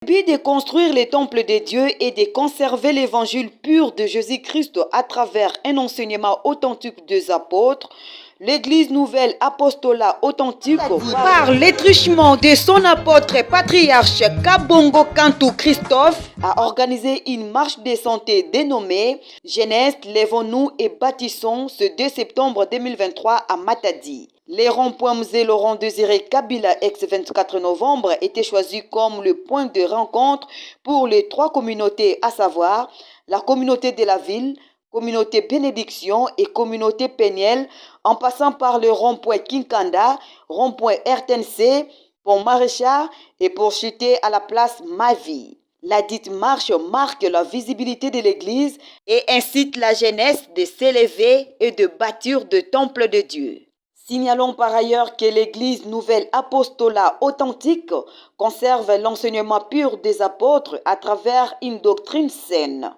But de construire les temples de Dieu et de conserver l'évangile pur de Jésus-Christ à travers un enseignement authentique des apôtres, l'Église Nouvelle Apostolat Authentique, par l'étruchement de son apôtre et patriarche Kabongo Kantou Christophe, a organisé une marche de santé dénommée Jeunesse, lèvons-nous et bâtissons ce 2 septembre 2023 à Matadi. Les ronds-points Mzé Laurent Désiré Kabila ex-24 novembre étaient choisis comme le point de rencontre pour les trois communautés, à savoir la communauté de la ville, communauté Bénédiction et communauté Péniel, en passant par le rond-point Kinkanda, rond-point RTNC, pont Maréchal et pour chuter à la place Mavi. La dite marche marque la visibilité de l'Église et incite la jeunesse de s'élever et de bâtir de temples de Dieu. Signalons par ailleurs que l'Église Nouvelle Apostolat Authentique conserve l'enseignement pur des apôtres à travers une doctrine saine.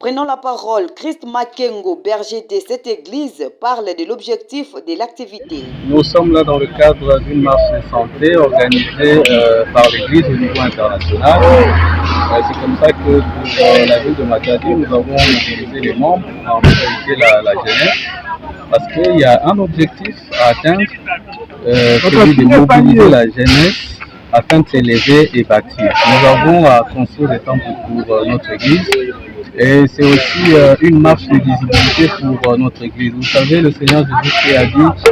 Prenons la parole, Christ Makengo, berger de cette église, parle de l'objectif de l'activité. Nous sommes là dans le cadre d'une marche de santé organisée par l'église au niveau international. C'est comme ça que pour la ville de Matadi, nous avons mobilisé les membres, en réalité la jeunesse, parce qu'il y a un objectif à atteindre, celui de mobiliser la jeunesse afin de s'élever et bâtir. Nous avons à construire des temples pour notre église. Et c'est aussi une marche de visibilité pour notre église. Vous savez, le Seigneur Jésus a dit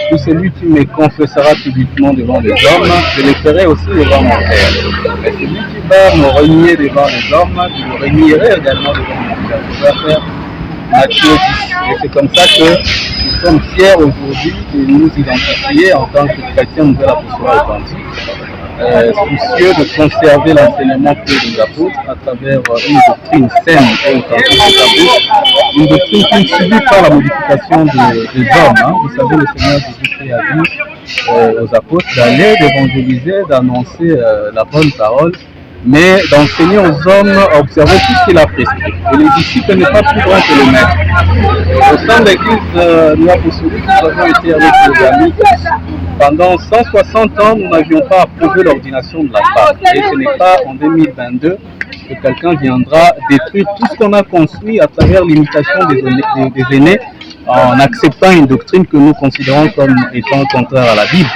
que celui qui me confessera publiquement devant les hommes, je le ferai aussi devant mon Père. Et celui qui va me renier devant les hommes, je le renierai également devant mon Père. Je vais faire Matthieu 10. Et c'est comme ça que nous sommes fiers aujourd'hui de nous identifier en tant que chrétiens Nouvelle Apostolat Authentique. Soucieux de conserver l'enseignement pur des apôtres à travers une doctrine saine et authentique des apôtres, une doctrine qui ne subit pas la modification des hommes. Vous savez, le Seigneur Jésus-Christ a dit aux apôtres d'aller, d'évangéliser, d'annoncer la bonne parole, mais d'enseigner aux hommes à observer tout ce qu'il a prescrit. Et les disciples n'est pas plus grand que le maître. Au sein de l'église Nouvelle Apostolique, nous avons été avec les amis. Pendant 160 ans, nous n'avions pas approuvé l'ordination de la femme. Et ce n'est pas en 2022 que quelqu'un viendra détruire tout ce qu'on a construit à travers l'imitation des aînés en acceptant une doctrine que nous considérons comme étant contraire à la Bible.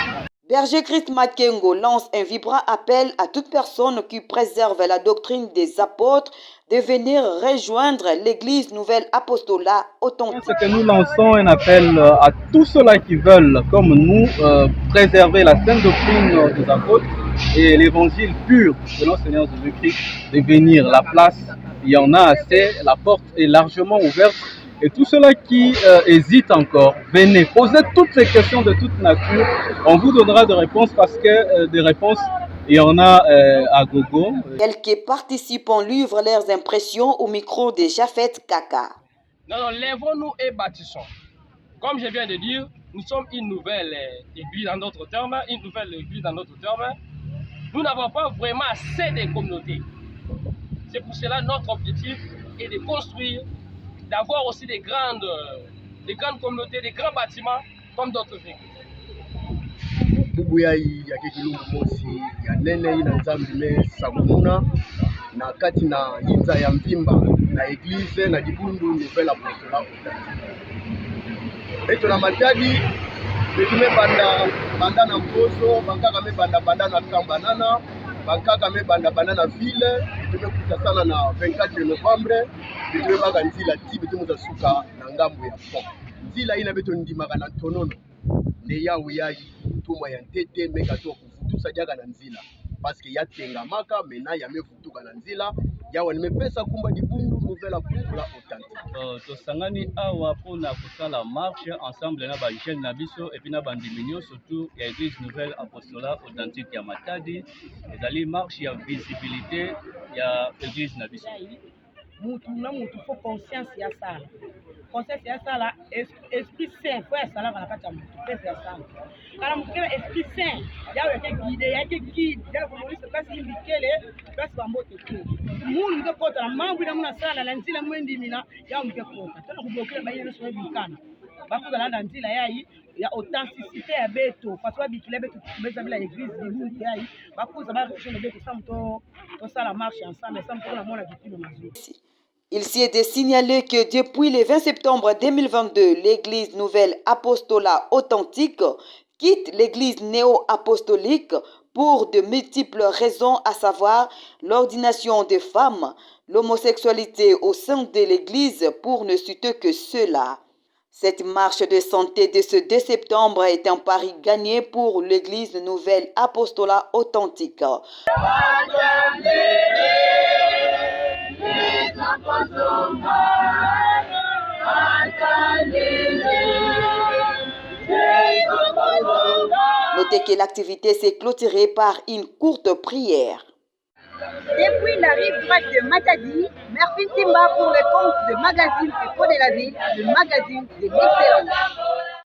Berger Christ Makengo lance un vibrant appel à toute personne qui préserve la doctrine des apôtres de venir rejoindre l'Église Nouvelle Apostolat Authentique. C'est que nous lançons un appel à tous ceux-là qui veulent, comme nous, préserver la sainte doctrine des apôtres et l'évangile pur de notre Seigneur Jésus-Christ, de venir. La place, il y en a assez, la porte est largement ouverte. Et tous ceux-là qui hésitent encore, venez, posez toutes les questions de toute nature. On vous donnera des réponses parce que des réponses, il y en a à gogo. Quelques participants livrent leurs impressions au micro de Jafet Kaka. Non, lèvons-nous et bâtissons. Comme je viens de dire, nous sommes une nouvelle église dans notre terme, Nous n'avons pas vraiment assez de communautés. C'est pour cela notre objectif est de construire, d'avoir aussi des grandes communautés, des grands bâtiments comme d'autres églises. Bubuyai ya kekilungu mosi ya nene ina nzambi me samuna na kati na inza ya mvimba na eglise na Dibundu Nouvelle Apostolat Authentique. Eto na Matadi betume banda na mposo bankaka me banda na kambanana bankaka me banda ville betume kuta sana na 24 novembre betume baka nzila ti betume za suka na ngambo ya pont nzila ina beto ndimaka na tonono ne yawu yayi tuma ya ntete meka to kufutusa jaga na nzila parce que yatengamaka mena ya mefutuka na nzila yawa nimepesa kumba Dibundu Nouvelle Apostolat Authentique. Tosangani awa pona kusala marche ensemble na ba jeune na biso et puis na bandiminio surtout ya Église Nouvelle Apostolat Authentique ya Matadi ezali marche ya visibilité ya Église na biso. Mutu faut conscience ya sala. Conscience ya sala esprit saint faut ya sala na kati ya mutu pesa ya sala. Kala mukela esprit saint ya guide ya komolisa kasi imbikele kasi bambote tu. Mungu ndo kota na mambo na muna sala na nzila mwendi mina ya mke kota. Tena kubokela bayele so bikana. bakozala na nzela yai ya authenticité ya beto façon babikila beto beza bila église libundu yai bakoza barejoindre beto samu tosala marche ensemble samu tokonamona vipino mazwi. Il s'y est de signaler que depuis le 20 septembre 2022, l'église Nouvelle Apostolat Authentique quitte l'église néo-apostolique pour de multiples raisons, à savoir l'ordination des femmes, l'homosexualité au sein de l'église, pour ne citer que cela. Cette marche de santé de ce 2 septembre est un pari gagné pour l'église Nouvelle Apostolat Authentique. Notez que l'activité s'est clôturée par une courte prière. Depuis la rive droite de Matadi, Mervyn Timba pour le compte de Magazine Eco de la Ville, le magazine de l'excellence.